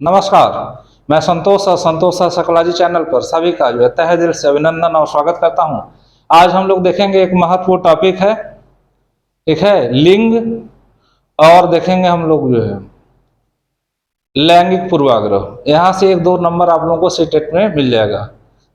नमस्कार। मैं संतोष और संतोष साइकोलॉजी चैनल पर सभी का जो है तहे दिल से अभिनंदन और स्वागत करता हूं। आज हम लोग देखेंगे एक महत्वपूर्ण टॉपिक है, ठीक है, लिंग, और देखेंगे हम लोग जो है लैंगिक पूर्वाग्रह। यहाँ से एक दो नंबर आप लोगों को सीटेट में मिल जाएगा।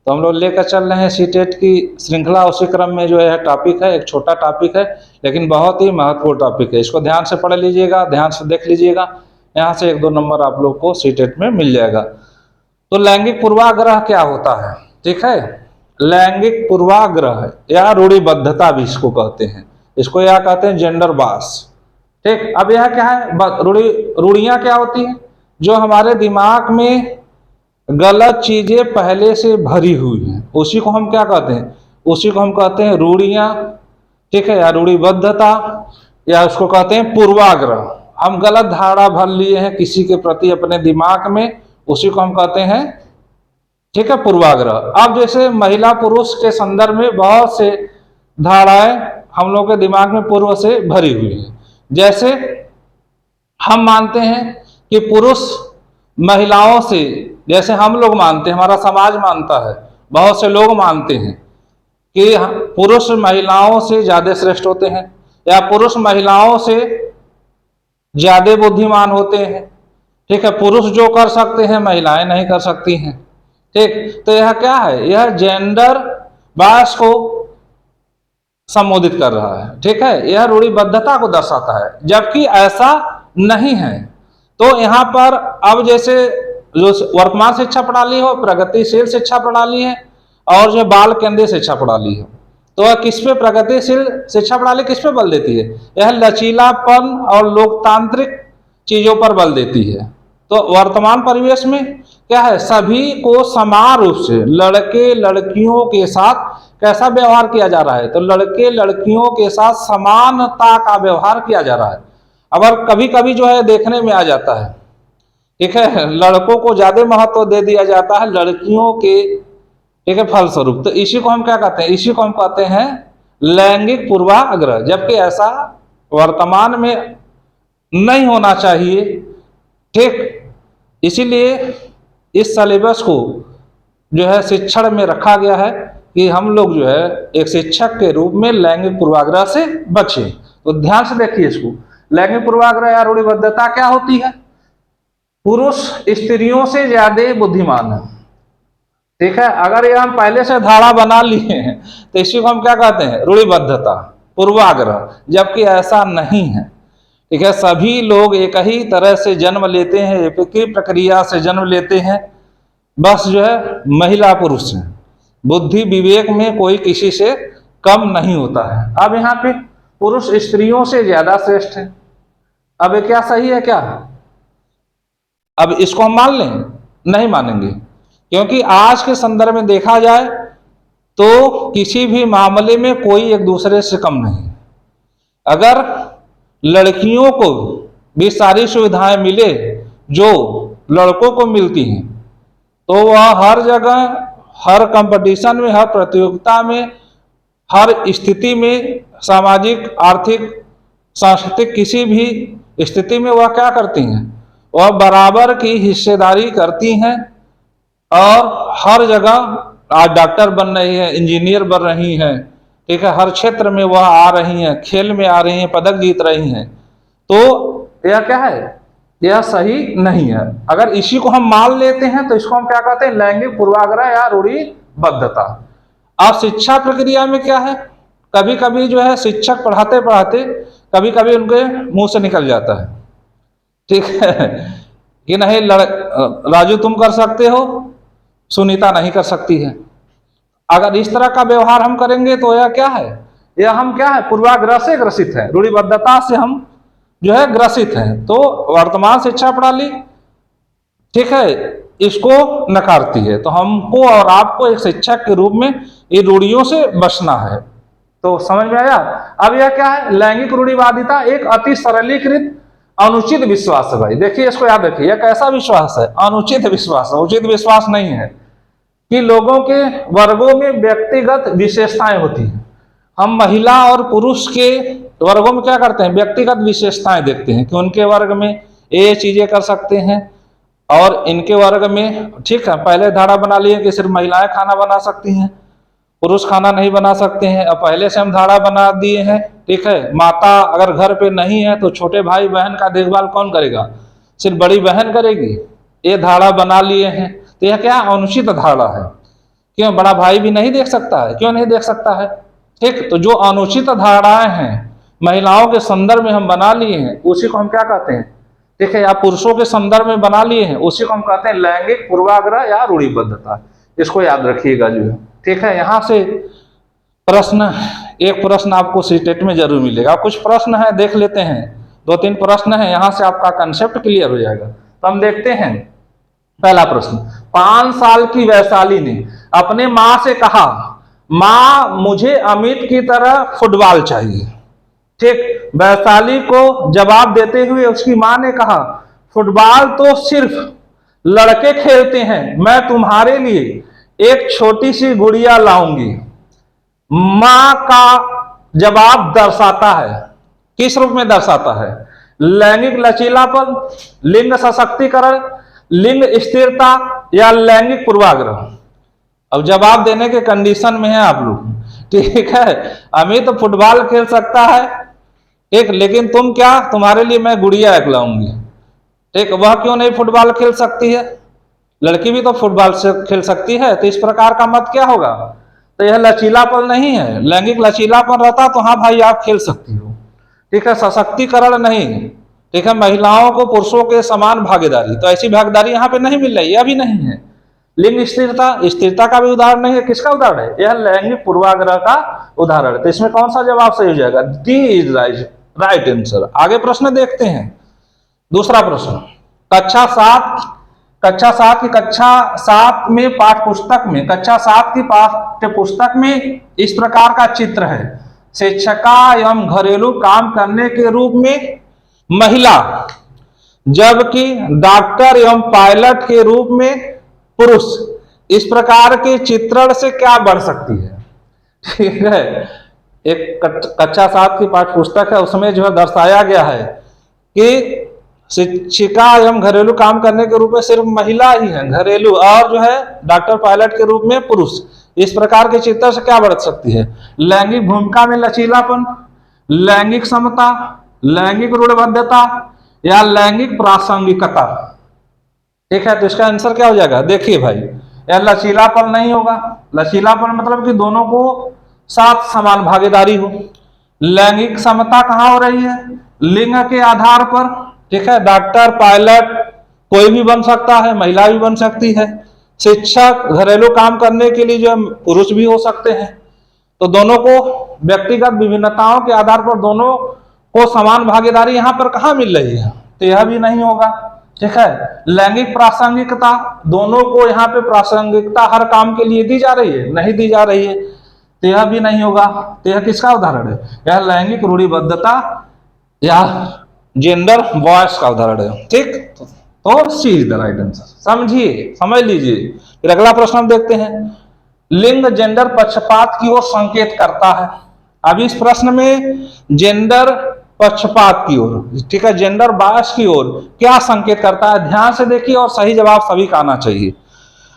तो हम लोग लेकर चल रहे हैं सीटेट की श्रृंखला। उसी क्रम में जो है टॉपिक है, एक छोटा टॉपिक है लेकिन बहुत ही महत्वपूर्ण टॉपिक है। इसको ध्यान से पढ़ लीजिएगा, ध्यान से देख लीजिएगा, यहाँ से एक दो नंबर आप लोग को सीटेट में मिल जाएगा। तो लैंगिक पूर्वाग्रह क्या होता है, ठीक है। लैंगिक पूर्वाग्रह या रूढ़िबद्धता भी इसको कहते हैं, इसको यह कहते हैं जेंडर बास, ठीक। अब यह क्या है, रूढ़ियां क्या होती हैं, जो हमारे दिमाग में गलत चीजें पहले से भरी हुई हैं, उसी को हम क्या कहते हैं, उसी को हम कहते हैं रूढ़ियां, ठीक है, या रूढ़िबद्धता, या उसको कहते हैं पूर्वाग्रह। हम गलत धारणा भर लिए हैं किसी के प्रति अपने दिमाग में, उसी को हम कहते हैं, ठीक है, पूर्वाग्रह। अब जैसे महिला पुरुष के संदर्भ में बहुत से धारणाएं हम लोगों के दिमाग में पूर्व से भरी हुई हैं। जैसे हम मानते हैं कि पुरुष महिलाओं से, जैसे हम लोग मानते हैं, हमारा समाज मानता है, बहुत से लोग मानते हैं कि पुरुष महिलाओं से ज्यादा श्रेष्ठ होते हैं, या पुरुष महिलाओं से ज्यादा बुद्धिमान होते हैं, ठीक है। पुरुष जो कर सकते हैं महिलाएं नहीं कर सकती हैं, ठीक। तो यह क्या है, यह जेंडर बायस को संबोधित कर रहा है, ठीक है। यह रूढ़िबद्धता को दर्शाता है, जबकि ऐसा नहीं है। तो यहाँ पर अब जैसे जो वर्तमान शिक्षा प्रणाली हो, प्रगतिशील शिक्षा प्रणाली है, और जो बाल केंद्रीय शिक्षा प्रणाली है, तो वह किस पे, प्रगतिशील शिक्षा प्रणाली किस पे बल देती है, यह लचीलापन और लोकतांत्रिक चीजों पर बल देती है। तो वर्तमान परिवेश में क्या है, सभी को समान रूप से लड़के लड़कियों के साथ कैसा व्यवहार किया जा रहा है, तो लड़के लड़कियों के साथ समानता का व्यवहार किया जा रहा है। अगर कभी कभी जो है देखने में आ जाता है, ठीक है, लड़कों को ज्यादा महत्व दे दिया जाता है लड़कियों के, ठीक है, फलस्वरूप। तो इसी को हम क्या कहते हैं, इसी को हम कहते हैं लैंगिक पूर्वाग्रह, जबकि ऐसा वर्तमान में नहीं होना चाहिए, ठीक। इसीलिए इस सिलेबस को जो है शिक्षण में रखा गया है कि हम लोग जो है एक शिक्षक के रूप में लैंगिक पूर्वाग्रह से बचें। तो ध्यान से देखिए इसको, लैंगिक पूर्वाग्रह या रूढ़िबद्धता क्या होती है, पुरुष स्त्रियों से ज्यादा बुद्धिमान है, ठीक है। अगर ये हम पहले से धारणा बना लिए हैं तो इसी को हम क्या कहते हैं, रूढ़िबद्धता, पूर्वाग्रह, जबकि ऐसा नहीं है, ठीक है। सभी लोग एक ही तरह से जन्म लेते हैं, एक ही प्रक्रिया से जन्म लेते हैं, बस जो है महिला पुरुष है, बुद्धि विवेक में कोई किसी से कम नहीं होता है। अब यहाँ पे पुरुष स्त्रियों से ज्यादा श्रेष्ठ है, अब ये क्या सही है क्या, अब इसको हम मान लें, नहीं मानेंगे, क्योंकि आज के संदर्भ में देखा जाए तो किसी भी मामले में कोई एक दूसरे से कम नहीं। अगर लड़कियों को भी सारी सुविधाएं मिले जो लड़कों को मिलती हैं, तो वह हर जगह, हर कंपटीशन में, हर प्रतियोगिता में, हर स्थिति में, सामाजिक, आर्थिक, सांस्कृतिक किसी भी स्थिति में वह क्या करती हैं, वह बराबर की हिस्सेदारी करती हैं, और हर जगह आज डॉक्टर बन रही है, इंजीनियर बन रही हैं, ठीक है, हर क्षेत्र में वह आ रही हैं, खेल में आ रही हैं, पदक जीत रही हैं। तो यह क्या है, यह सही नहीं है। अगर इसी को हम मान लेते हैं तो इसको हम क्या कहते हैं, लैंगिक पूर्वाग्रह या रूढ़िबद्धता। अब शिक्षा प्रक्रिया में क्या है, कभी कभी जो है शिक्षक पढ़ाते पढ़ाते कभी कभी उनके मुंह से निकल जाता है, ठीक है, कि नहीं राजू तुम कर सकते हो, सुनीता नहीं कर सकती है। अगर इस तरह का व्यवहार हम करेंगे तो यह क्या है, यह हम क्या है, पूर्वाग्रह से ग्रसित है, रूढ़िबद्धता से हम जो है ग्रसित हैं। तो वर्तमान शिक्षा प्रणाली, ठीक है, इसको नकारती है। तो हमको और आपको एक शिक्षक के रूप में ये रूढ़ियों से बचना है। तो समझ में आया। अब यह क्या है, लैंगिक रूढ़िवादिता एक अति सरलीकृत अनुचित विश्वास है। भाई देखिए, इसको याद रखिए, यह कैसा विश्वास है, अनुचित विश्वास है। उचित विश्वास नहीं है कि लोगों के वर्गों में व्यक्तिगत विशेषताएं होती हैं। हम महिला और पुरुष के वर्गों में क्या करते हैं, व्यक्तिगत विशेषताएं देखते हैं कि उनके वर्ग में ये चीजें कर सकते हैं, और इनके वर्ग में ठीक है, पहले धारा बना लिए कि सिर्फ महिलाएं खाना बना सकती हैं, पुरुष खाना नहीं बना सकते हैं। अब पहले से हम धारा बना दिए हैं, ठीक है, माता अगर घर पे नहीं है तो छोटे भाई बहन का देखभाल कौन करेगा, सिर्फ बड़ी बहन करेगी। ये धारा बना लिए हैं, तो यह क्या अनुचित धारा है। क्यों, बड़ा भाई भी नहीं देख सकता है, क्यों नहीं देख सकता है। ठीक, तो जो अनुचित धाराएं हैं महिलाओं के संदर्भ में हम बना लिए हैं, उसी को हम क्या कहते हैं, ठीक है, या पुरुषों के संदर्भ में बना लिए हैं, उसी को हम कहते हैं लैंगिक पूर्वाग्रह या रूढ़िबद्धता। इसको याद रखिएगा जो है, ठीक है। यहाँ से प्रश्न, एक प्रश्न आपको सीटेट में जरूर मिलेगा। कुछ प्रश्न है, देख लेते हैं, 2-3 प्रश्न है, यहाँ से आपका कंसेप्ट क्लियर हो जाएगा। तो हम देखते हैं पहला प्रश्न। 5 साल की वैशाली ने अपने माँ से कहा, माँ मुझे अमित की तरह फुटबॉल चाहिए। ठीक, वैशाली को जवाब देते हुए उसकी माँ ने कहा, फुटबॉल तो सिर्फ लड़के खेलते हैं, मैं तुम्हारे लिए एक छोटी सी गुड़िया लाऊंगी। माँ का जवाब दर्शाता है, किस रूप में दर्शाता है, लैंगिक लचीलापन, लिंग सशक्तिकरण, लिंग स्थिरता या लैंगिक पूर्वाग्रह। अब जवाब देने के कंडीशन में है आप लोग, ठीक है। अमित तो फुटबॉल खेल सकता है, ठीक, लेकिन तुम क्या, तुम्हारे लिए मैं गुड़िया एक लाऊंगी। ठीक, वह क्यों नहीं फुटबॉल खेल सकती है, लड़की भी तो फुटबॉल से खेल सकती है। तो इस प्रकार का मत क्या होगा, तो यह लचीलापन नहीं है। लैंगिक लचीलापन रहता तो हाँ भाई आप खेल सकती हो, ठीक है, सशक्तिकरण नहीं, ठीक है, महिलाओं को पुरुषों के समान भागीदारी, तो ऐसी भागीदारी यहाँ पे नहीं मिल रही, यह भी नहीं है। लिंग स्थिरता, स्थिरता का भी उदाहरण नहीं है, किसका उदाहरण है, यह लैंगिक पूर्वाग्रह का उदाहरण है। तो इसमें कौन सा जवाब सही हो जाएगा, डी इज राइट आंसर। आगे प्रश्न देखते हैं। दूसरा प्रश्न, कक्षा 7 की कक्षा 7 में पाठ्य पुस्तक में, कक्षा 7 की पाठ्य पुस्तक में इस प्रकार का चित्र है, शिक्षिका एवं घरेलू काम करने के रूप में महिला, जबकि डॉक्टर एवं पायलट के रूप में पुरुष। इस प्रकार के चित्रण से क्या बढ़ सकती है, ठीक है। एक कक्षा 7 की पाठ्य पुस्तक है, उसमें जो है दर्शाया गया है कि शिक्षिका एवं घरेलू काम करने के रूप में सिर्फ महिला ही है घरेलू, और जो है डॉक्टर पायलट के रूप में पुरुष। इस प्रकार के चित्र से क्या बढ़ सकती है, लैंगिक भूमिका में लचीलापन, लैंगिक समता, लैंगिक रूढ़िबद्धता या लैंगिक प्रासंगिकता। ठीक है, तो इसका आंसर क्या हो जाएगा, देखिए भाई, यह लचीलापन नहीं होगा। लचीलापन मतलब कि दोनों को साथ समान भागीदारी हो। लैंगिक समता कहाँ हो रही है, लिंग के आधार पर, ठीक है, डॉक्टर पायलट कोई भी बन सकता है, महिला भी बन सकती है। शिक्षक घरेलू काम करने के लिए जो पुरुष भी हो सकते हैं। तो दोनों को व्यक्तिगत विभिन्नताओं के आधार पर दोनों को समान भागीदारी यहाँ पर कहाँ मिल रही है, तो यह भी नहीं होगा। ठीक है, लैंगिक प्रासंगिकता, दोनों को यहाँ पे प्रासंगिकता हर काम के लिए दी जा रही है, नहीं दी जा रही है, तो यह भी नहीं होगा। तो यह किसका उदाहरण है, यह लैंगिक रूढ़िबद्धता या जेंडर बॉयस का उदाहरण है। ठीक, तो सी इज द राइट आंसर। समझिए, समझ लीजिए। फिर अगला प्रश्न हम देखते हैं, लिंग जेंडर पक्षपात की ओर संकेत करता है। अब इस प्रश्न में जेंडर पक्षपात की ओर, ठीक है, जेंडर बायस की ओर क्या संकेत करता है, ध्यान से देखिए और सही जवाब सभी का आना चाहिए।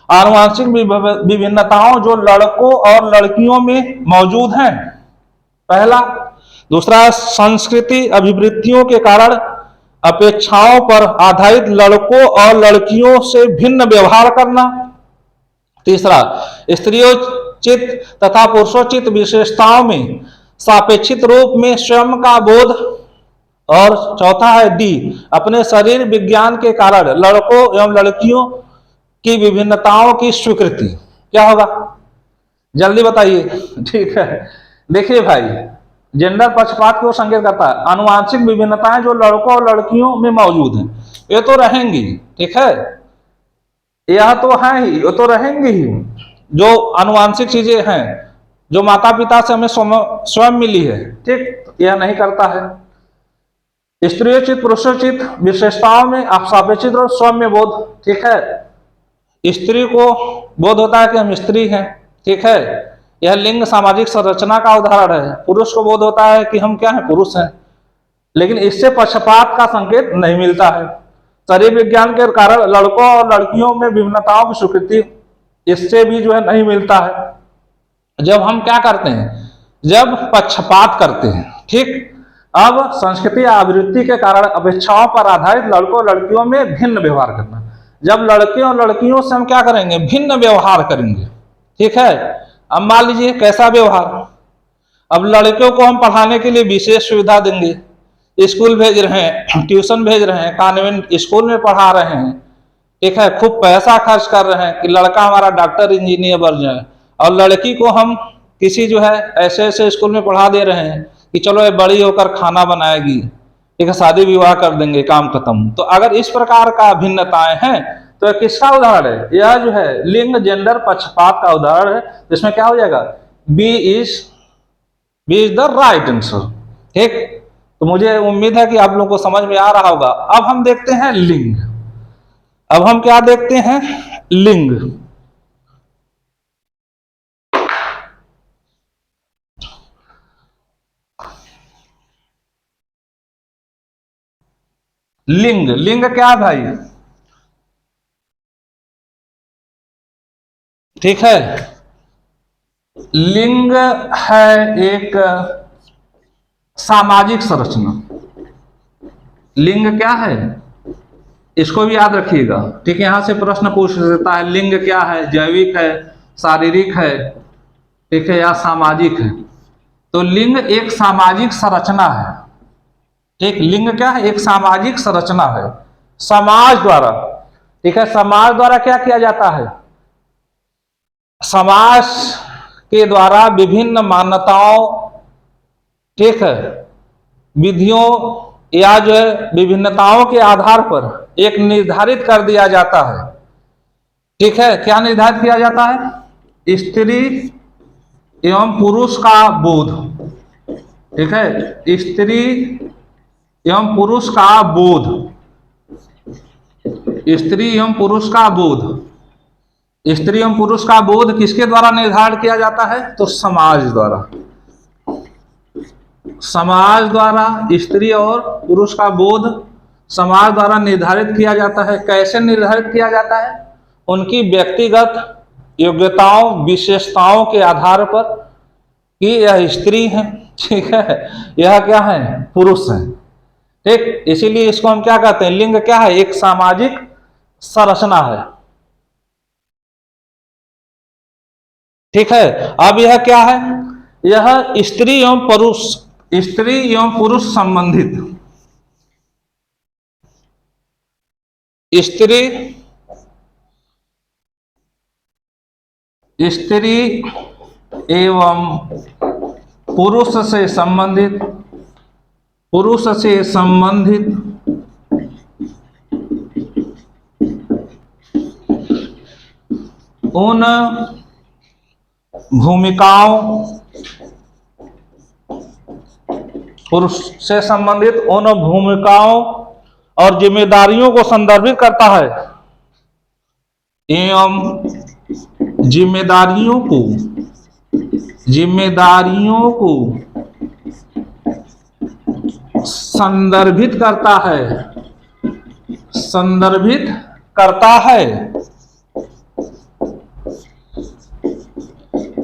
आनुवंशिक विभिन्नताओं जो लड़कों और लड़कियों में मौजूद हैं, पहला। दूसरा, संस्कृति अभिवृत्तियों के कारण अपेक्षाओं पर आधारित लड़कों और लड़कियों से भिन्न व्यवहार करना। तीसरा, स्त्रियोचित तथा पुरुषोचित विशेषताओं में सापेक्षित रूप में स्वयं का बोध। और चौथा है डी, अपने शरीर विज्ञान के कारण लड़कों एवं लड़कियों की विभिन्नताओं की स्वीकृति। क्या होगा, जल्दी बताइए। ठीक है, देखिए भाई, जेंडर पक्षपात को संकेत करता है, आनुवंशिक विभिन्नताएं जो लड़कों और लड़कियों में मौजूद हैं, ये तो रहेंगी। ठीक है, यह तो है ही, ये तो रहेंगी ही। जो आनुवंशिक चीजें हैं जो माता पिता से हमें स्वयं मिली है, ठीक, यह नहीं करता है। स्त्रियोचित पुरुषोचित विशेषताओं में आप सापेक्षित और स्वयं बोध। ठीक है, स्त्री को बोध होता है कि हम स्त्री हैं। ठीक है, यह लिंग सामाजिक संरचना का उदाहरण है। पुरुष को बोध होता है कि हम क्या हैं, पुरुष हैं। लेकिन इससे पक्षपात का संकेत नहीं मिलता है। शरीर विज्ञान के कारण लड़कों और लड़कियों में विभिन्नताओं की स्वीकृति इससे भी जो है नहीं मिलता है। जब हम क्या करते हैं, जब पक्षपात करते हैं, ठीक। अब संस्कृति या आवृत्ति के कारण अपेक्षाओं पर आधारित लड़कों लड़कियों में भिन्न व्यवहार करना, जब लड़के और लड़कियों से हम क्या करेंगे, भिन्न व्यवहार करेंगे, ठीक है। अब मान लीजिए कैसा व्यवहार, अब लड़कियों को हम पढ़ाने के लिए विशेष सुविधा देंगे, स्कूल भेज रहे हैं, ट्यूशन भेज रहे हैं, कॉन्वेंट स्कूल में पढ़ा रहे हैं, ठीक है, खूब पैसा खर्च कर रहे हैं कि लड़का हमारा डॉक्टर इंजीनियर बन जाए, और लड़की को हम किसी जो है ऐसे ऐसे स्कूल में पढ़ा दे रहे हैं कि चलो ये बड़ी होकर खाना बनाएगी, ठीक है, शादी विवाह कर देंगे, काम खत्म। तो अगर इस प्रकार का भिन्नताएं हैं तो यह किसका उदाहरण है, यह जो है लिंग जेंडर पक्षपात का उदाहरण है, जिसमें क्या हो जाएगा, B is the right answer, ठीक। तो मुझे उम्मीद है कि आप लोगों को समझ में आ रहा होगा। अब हम देखते हैं लिंग, अब हम क्या देखते हैं, लिंग। लिंग, लिंग क्या है भाई, ठीक है। लिंग है एक सामाजिक संरचना। लिंग क्या है, इसको भी याद रखिएगा, ठीक है। यहां से प्रश्न पूछ सकता है लिंग क्या है, जैविक है, शारीरिक है, ठीक है, या सामाजिक है। तो लिंग एक सामाजिक संरचना है, ठीक। लिंग क्या है, एक सामाजिक संरचना है, समाज द्वारा, ठीक है। समाज द्वारा क्या किया जाता है, समाज के द्वारा विभिन्न मान्यताओं, ठीक है, विधियों या जो है विभिन्नताओं के आधार पर एक निर्धारित कर दिया जाता है, ठीक है। क्या निर्धारित किया जाता है, स्त्री एवं पुरुष का बोध, ठीक है, स्त्री एवं पुरुष का बोध, स्त्री एवं पुरुष का बोध, स्त्री एवं पुरुष का बोध किसके द्वारा निर्धारित किया जाता है, तो समाज द्वारा, समाज द्वारा स्त्री और पुरुष का बोध समाज द्वारा निर्धारित किया जाता है। कैसे निर्धारित किया जाता है, उनकी व्यक्तिगत योग्यताओं विशेषताओं के आधार पर कि यह स्त्री है, ठीक है, यह क्या है, पुरुष है, ठीक। इसीलिए इसको हम क्या कहते हैं, लिंग क्या है, एक सामाजिक संरचना है, ठीक है। अब यह क्या है, यह स्त्री एवं पुरुष, स्त्री एवं पुरुष संबंधित, स्त्री एवं पुरुष से संबंधित, पुरुष से संबंधित उन भूमिकाओं, पुरुष से संबंधित उन भूमिकाओं और जिम्मेदारियों को संदर्भित करता है एवं जिम्मेदारियों को संदर्भित करता है, संदर्भित करता है,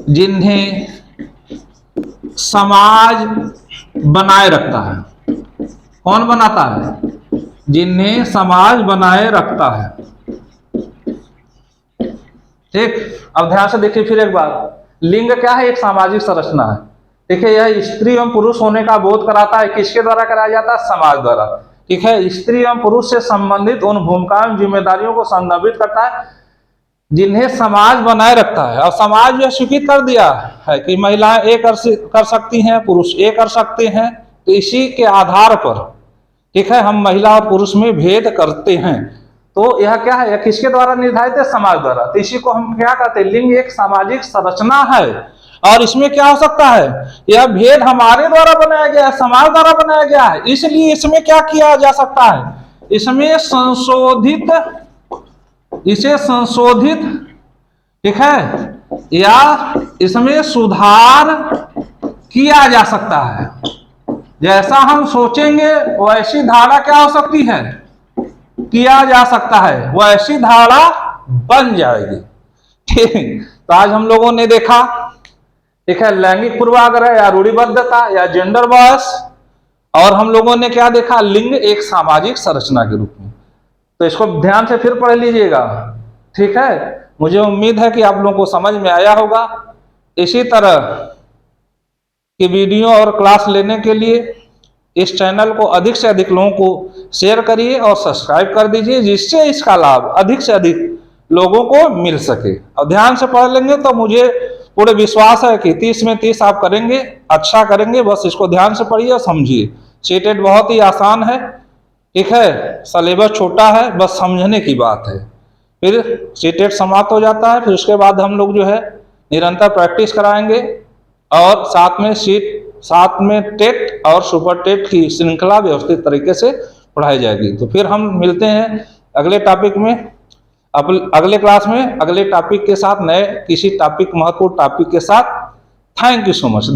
जिन्हें समाज बनाए रखता है। कौन बनाता है, जिन्हें समाज बनाए रखता है, ठीक। अब ध्यान से देखिए फिर एक बार, लिंग क्या है, एक सामाजिक संरचना है, ठीक है। यह स्त्री एवं पुरुष होने का बोध कराता है, किसके द्वारा कराया जाता है, समाज द्वारा, ठीक है। स्त्री एवं पुरुष से संबंधित उन भूमिकाओं जिम्मेदारियों को संदर्भित करता है जिन्हें समाज बनाए रखता है। और समाज यह स्वीकृत कर दिया है कि महिलाएं ये कर सकती हैं, पुरुष ये कर सकते हैं, तो इसी के आधार पर, ठीक है, हम महिला और पुरुष में भेद करते हैं। तो यह क्या है, यह किसके द्वारा निर्धारित है, समाज द्वारा। तो इसी को हम क्या कहते हैं, लिंग एक सामाजिक संरचना है। और इसमें क्या हो सकता है, यह भेद हमारे द्वारा बनाया गया है, समाज द्वारा बनाया गया है, इसलिए इसमें क्या किया जा सकता है, इसमें संशोधित, इसे संशोधित, ठीक है, या इसमें सुधार किया जा सकता है। जैसा हम सोचेंगे वैसी धारा क्या हो सकती है, किया जा सकता है, वो ऐसी धारणा बन जाएगी। ठीक, तो आज हम लोगों ने देखा, ठीक है, लैंगिक पूर्वाग्रह या रूढ़िबद्धता या जेंडर बॉयस, और हम लोगों ने क्या देखा, लिंग एक सामाजिक संरचना के रूप में। तो इसको ध्यान से फिर पढ़ लीजिएगा, ठीक है। मुझे उम्मीद है कि आप लोगों को समझ में आया होगा। इसी तरह की वीडियो और क्लास लेने के लिए इस चैनल को अधिक से अधिक लोगों को शेयर करिए और सब्सक्राइब कर दीजिए, जिससे इसका लाभ अधिक से अधिक लोगों को मिल सके। और ध्यान से पढ़ लेंगे तो मुझे पूरे विश्वास है कि 30 में 30 आप करेंगे, अच्छा करेंगे। बस इसको ध्यान से पढ़िए और समझिए। सीटेट बहुत ही आसान है, ठीक है, सिलेबस छोटा है, बस समझने की बात है। फिर सीटेट समाप्त हो जाता है, फिर उसके बाद हम लोग जो है निरंतर प्रैक्टिस कराएंगे, और साथ में टेट और सुपर टेट की श्रृंखला व्यवस्थित तरीके से पढ़ाई जाएगी। तो फिर हम मिलते हैं अगले टॉपिक में, अगले क्लास में, अगले टॉपिक के साथ, नए किसी टॉपिक, महत्वपूर्ण टॉपिक के साथ। Thank you so much.